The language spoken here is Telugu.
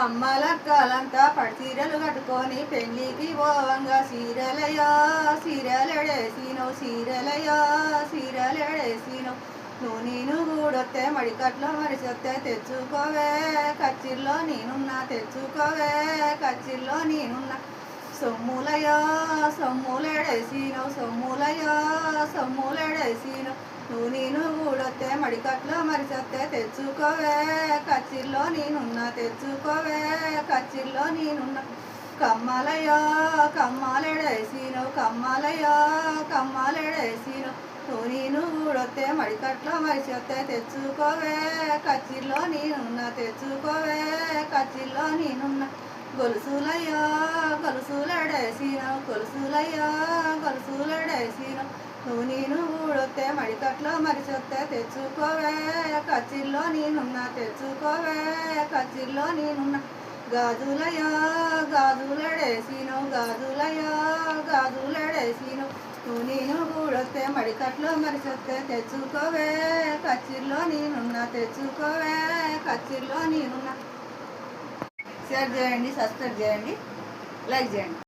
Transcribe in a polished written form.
అమ్మలక్కలంతా పడిచీరలు కట్టుకొని పెళ్ళికి పోవంగా సీరలయ్యా సీరలెడేసినవు సీరలయ్యా సీరలెడేసినవు నువ్వు నేను కూడొస్తే మడికట్లో మరిచొస్తే తెచ్చుకోవే కచ్చిర్లో నేనున్నా తెచ్చుకోవే కచ్చిర్లో నేనున్నా సొమ్ములయ్యా సొమ్ములెడేసినవు సొమ్ములయ్యా సొమ్ములెడేసినవు నువ్వు నేను కూడొస్తే మడికట్లో మరిచొస్తే తెచ్చుకోవే కచ్చిర్లో నేనున్నా తెచ్చుకోవే కచ్చిర్లో నేనున్నా కమ్మలయ్యా కమ్మలెడేసినవు కమ్మలయ్యా కమ్మలెడేసినవు నువ్వు నేను కూడొస్తే మడికట్లో మరిచొస్తే తెచ్చుకోవే కచ్చిర్లో నేనున్నా తెచ్చుకోవే కచ్చిర్లో నేనున్నా గొలుసులయ్యా గొలుసులెడేసినవు గొలుసులయ్యా గొలుసులెడేసినవు నువ్వు నేను కూడొస్తే మడికట్లో మరిచొస్తే తెచ్చుకోవే కచ్చిర్లో నేనున్నా తెచ్చుకోవే కచ్చిర్లో నేనున్నా గాజులయ్యా గాజులెడేసినవు గాజులయ్యా గాజులెడేసినవు నువ్వు నేను కూడొస్తే మడికట్లో మరిచొస్తే తెచ్చుకోవే కచ్చిర్లో నేనున్నా తెచ్చుకోవే కచ్చిర్లో నేనున్నా. షేర్ చేయండి, సబ్స్క్రైబ్ చేయండి, లైక్ చేయండి.